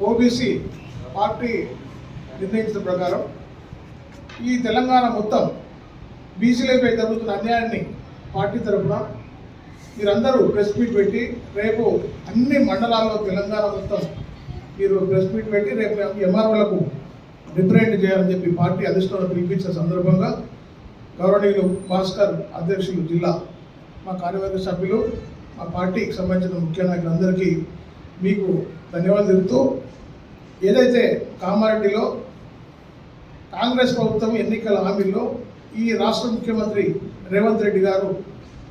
OBC party నిర్ణయించిన ప్రకారం ఈ తెలంగాణ మొత్తం బీసీలపై జరుగుతున్న అన్యాయాన్ని పార్టీ తరఫున మీరందరూ ప్రెస్ మీట్ పెట్టి రేపు అన్ని మండలాల్లో తెలంగాణ మొత్తం మీరు ప్రెస్ మీట్ పెట్టి రేపు ఎంఆర్ఓలకు రిప్రజెంట్ చేయాలని చెప్పి పార్టీ అధిష్టానం పిలిపించిన సందర్భంగా గౌరవనీయులు భాస్కర్ అధ్యక్షులు జిల్లా మా కార్యవర్గ సభ్యులు మా పార్టీకి సంబంధించిన ముఖ్య నాయకులందరికీ మీకు ధన్యవాదాలు తెలుపుతూ ఏదైతే కామారెడ్డిలో కాంగ్రెస్ ప్రభుత్వం ఎన్నికల హామీల్లో ఈ రాష్ట్ర ముఖ్యమంత్రి రేవంత్ రెడ్డి గారు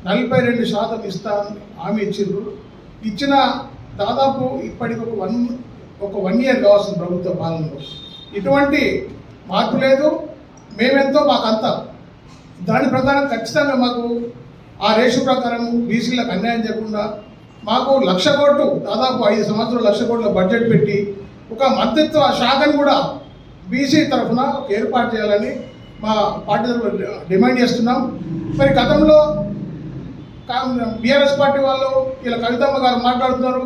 42% ఇస్తానని హామీ ఇచ్చిండ్రు. ఇచ్చిన దాదాపు ఇప్పటికి ఒక వన్ ఇయర్ కావాల్సింది ప్రభుత్వ పాలనలో. ఇటువంటి మార్పు లేదు. మేమెంతో మాకంతా దాని ప్రకారం ఖచ్చితంగా మాకు ఆ రేషు ప్రకారం బీసీలకు అన్యాయం చేయకుండా మాకు 1,00,000 కోట్లు దాదాపు 5 సంవత్సరాలు 1,00,000 కోట్ల బడ్జెట్ పెట్టి ఒక మంత్రిత్వ శాఖను కూడా బీసీ తరఫున ఏర్పాటు చేయాలని మా పార్టీ తరఫున డిమాండ్ చేస్తున్నాం. మరి గతంలో బీఆర్ఎస్ పార్టీ వాళ్ళు ఇలా కవితమ్మ గారు మాట్లాడుతున్నారు,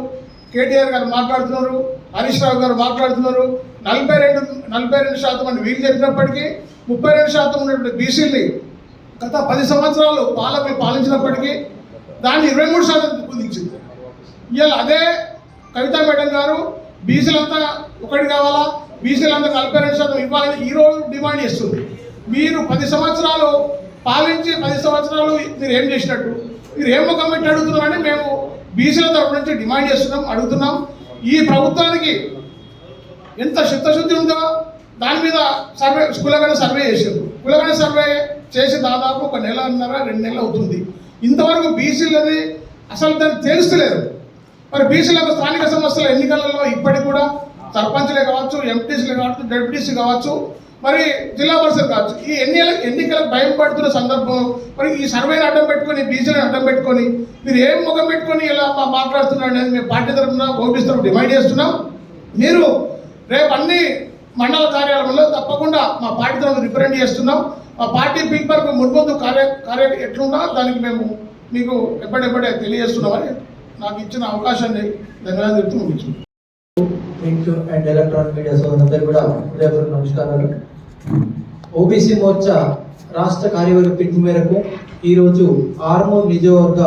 కేటీఆర్ గారు మాట్లాడుతున్నారు, హరీష్ రావు గారు మాట్లాడుతున్నారు. 42% అని వీళ్ళు చెప్పినప్పటికీ 32% ఉన్నటువంటి బీసీని గత 10 సంవత్సరాలు పాలకులు పాలించినప్పటికీ దాన్ని 23% కుదించింది. ఇవాళ అదే కవితా మేడం గారు బీసీలంతా ఒకటి కావాలా, బీసీలంతా 42% ఇవ్వాలని ఈరోజు డిమాండ్ చేస్తుంది. మీరు 10 సంవత్సరాలు పాలించి 10 సంవత్సరాలు మీరు ఏం చేసినట్టు, మీరు ఏం ముఖం పెట్టి అడుగుతున్నారని మేము బీసీల తరఫు నుంచి డిమాండ్ చేస్తున్నాం, అడుగుతున్నాం. ఈ ప్రభుత్వానికి ఎంత చిత్తశుద్ధి ఉందో దాని మీద కులగణ సర్వే చేశారు. కులగణ సర్వే చేసి దాదాపు 1.5 నెలన్నర 2 నెలలు అవుతుంది. ఇంతవరకు బీసీలది అసలు దాన్ని తెలుస్తలేదు. మరి బీసీలకు స్థానిక సంస్థల ఎన్నికలలో ఇప్పటికి కూడా సర్పంచ్లే కావచ్చు, ఎంపీసీలే కావచ్చు, డెప్యూటీసీ కావచ్చు, మరి జిల్లా పరిషత్ కావచ్చు, ఈ ఎన్నికలకు భయం పడుతున్న సందర్భం మరి ఈ సర్వేని అడ్డం పెట్టుకొని బీసీలను అడ్డం పెట్టుకొని మీరు ఏం ముఖం పెట్టుకొని ఇలా మాట్లాడుతున్నారు అనేది మేము పార్టీ తరఫున ఓబీసీ తరఫున డిమాండ్ చేస్తున్నాం. మీరు రేపు అన్ని మండల కార్యాలయంలో తప్పకుండా మా పార్టీ తరఫున రిప్రజెంట్ చేస్తున్నాం. మా పార్టీ పిలుపుకు ముందు కార్య ఎట్లున్నా దానికి మేము మీకు ఎప్పటికప్పుడే తెలియజేస్తున్నామని నాకు ఇచ్చిన అవకాశాన్ని ధన్యవాదాలు చెప్తూ ముగించున్నాం. ప్రింట్ అండ్ ఎలక్ట్రానిక్ మీడియా సోదరులందరూ కూడా హృదయపూర్వక నమస్కారాలు. ఓబీసీ మోర్చా రాష్ట్ర కార్యవర్గ పిలుపు మేరకు ఈరోజు ఆర్మూర్ నియోజకవర్గ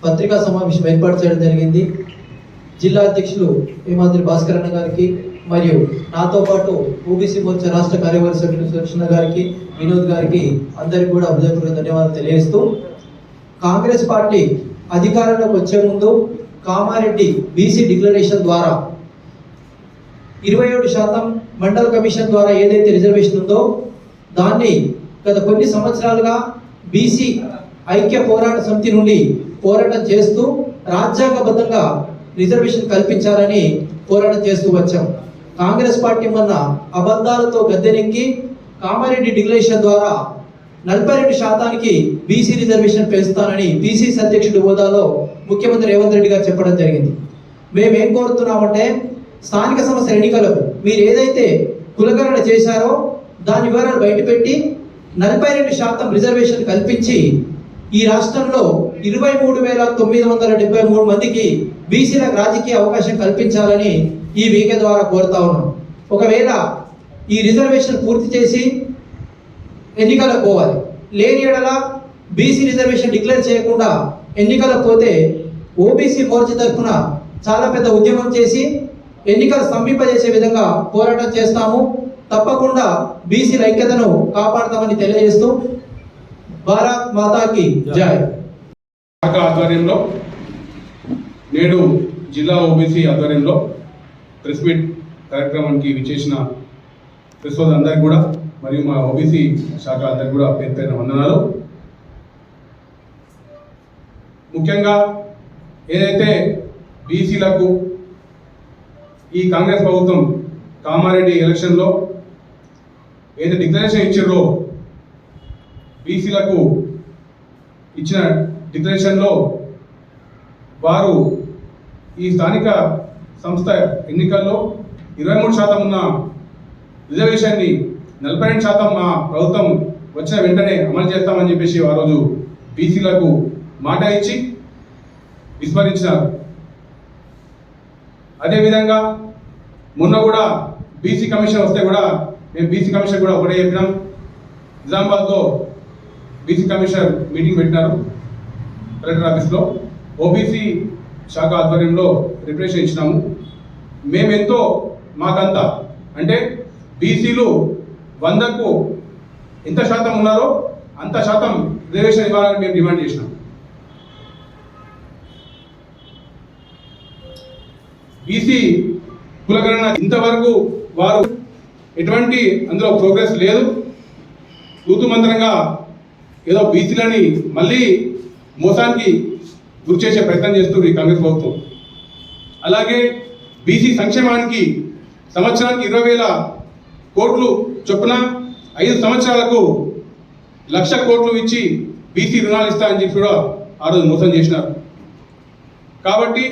పత్రికా సమావేశం ఏర్పాటు చేయడం జరిగింది. జిల్లా అధ్యక్షులు హేమాద్రి భాస్కర్ అన్న గారికి మరియు నాతో పాటు ఓబీసీ మోర్చా రాష్ట్ర కార్యవర్గ సభ్యులు సురక్షణ గారికి, వినోద్ గారికి అందరికీ కూడా హృదయపూర్వక ధన్యవాదాలు తెలియజేస్తూ, కాంగ్రెస్ పార్టీ అధికారంలోకి వచ్చే ముందు కామారెడ్డి బీసీ డిక్లరేషన్ ద్వారా 27% మండల కమిషన్ ద్వారా ఏదైతే రిజర్వేషన్ ఉందో దాన్ని గత కొన్ని సంవత్సరాలుగా బీసీ ఐక్య పోరాట సమితి నుండి పోరాటం చేస్తూ రాజ్యాంగబద్ధంగా రిజర్వేషన్ కల్పించాలని పోరాటం చేస్తూ వచ్చాం. కాంగ్రెస్ పార్టీ మొన్న అబద్ధాలతో గద్దెనెక్కి కామారెడ్డి డిక్లరేషన్ ద్వారా 42% బీసీ రిజర్వేషన్ పెంచుతానని పిసిసి అధ్యక్షుడి హోదాలో ముఖ్యమంత్రి రేవంత్ రెడ్డి గారు చెప్పడం జరిగింది. మేమేం కోరుతున్నామంటే స్థానిక సంస్థల ఎన్నికలకు మీరు ఏదైతే కులగణన చేశారో దాని వివరాలు బయటపెట్టి 42% రిజర్వేషన్ కల్పించి ఈ రాష్ట్రంలో 23,973 మందికి బీసీలకు రాజకీయ అవకాశం కల్పించాలని ఈ వీకే ద్వారా కోరుతా ఉన్నాం. ఒకవేళ ఈ రిజర్వేషన్ పూర్తి చేసి ఎన్నికలకు పోవాలి, లేని ఎడల బీసీ రిజర్వేషన్ డిక్లేర్ చేయకుండా ఎన్నికలకు పోతే ఓబీసీ మోర్చా తరఫున చాలా పెద్ద ఉద్యమం చేసి ఎన్నికలు స్తంభింపజేసే విధంగా పోరాటం చేస్తాము. తప్పకుండా బీసీల ఐక్యతను కాపాడతామని తెలియజేస్తూ భారత్ మాతాకి జై. శాఖ ఆధ్వర్యంలో నేడు జిల్లా ఓబీసీ ఆధ్వర్యంలో ప్రెస్ మీట్ కార్యక్రమానికి విచ్చేసిన ప్రెస్ అందరికీ కూడా మరియు మా ఓబీసీ శాఖ అందరికీ కూడా పేరు పేరున వందనాలు. ముఖ్యంగా ఏదైతే బీసీలకు ఈ కాంగ్రెస్ ప్రభుత్వం కామారెడ్డి ఎలక్షన్లో ఏదైతే డిక్లరేషన్ ఇచ్చారో బీసీలకు ఇచ్చిన డిక్లరేషన్లో వారు ఈ స్థానిక సంస్థ ఎన్నికల్లో 23% ఉన్న రిజర్వేషన్ని 42% మా ప్రభుత్వం వచ్చిన వెంటనే అమలు చేస్తామని చెప్పేసి ఆ రోజు బీసీలకు మాట ఇచ్చి విస్మరించినారు. అదేవిధంగా మొన్న కూడా బీసీ కమిషన్ వస్తే కూడా మేము బీసీ కమిషన్ కూడా ఒకటే చెప్పినాం. నిజామాబాద్లో బీసీ కమిషనర్ మీటింగ్ పెట్టినారు కలెక్టర్ ఆఫీస్లో. ఓబీసీ శాఖ ఆధ్వర్యంలో రిప్రజెంటేషన్ ఇచ్చినాము. మేమెంతో మాకంతా అంటే బీసీలు 100కు ఎంత శాతం ఉన్నారో అంత శాతం రిజర్వేషన్ ఇవ్వాలని మేము డిమాండ్ చేసినాం. బీసీ కులగణన ఇంతవరకు వారు ఎటువంటి అందులో ప్రోగ్రెస్ లేదు. తూతు మంత్రంగా ఏదో బీసీలని మళ్ళీ మోసానికి గురి చేసే ప్రయత్నం చేస్తుంది ఈ కాంగ్రెస్ ప్రభుత్వం. అలాగే బీసీ సంక్షేమానికి సంవత్సరానికి 20,000 కోట్లు చొప్పున 5 సంవత్సరాలకు 1,00,000 కోట్లు ఇచ్చి బీసీ రుణాలు ఇస్తారని చెప్పి కూడా ఆ రోజు మోసం చేసినారు. కాబట్టి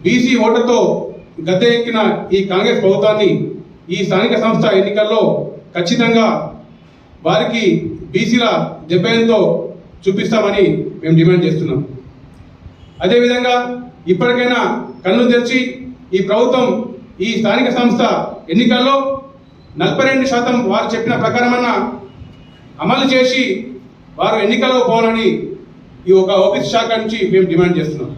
బీసీ ఓటర్తో గద్దె ఎక్కిన ఈ కాంగ్రెస్ ప్రభుత్వాన్ని ఈ స్థానిక సంస్థ ఎన్నికల్లో ఖచ్చితంగా వారికి బీసీల దెబ్బయంతో చూపిస్తామని మేము డిమాండ్ చేస్తున్నాం. అదేవిధంగా ఇప్పటికైనా కన్ను తెరిచి ఈ ప్రభుత్వం ఈ స్థానిక సంస్థ ఎన్నికల్లో 42% వారు చెప్పిన ప్రకారమన్నా అమలు చేసి వారు ఎన్నికల్లో పోవాలని ఈ ఒక ఓబీసీ శాఖ నుంచి మేము డిమాండ్ చేస్తున్నాం.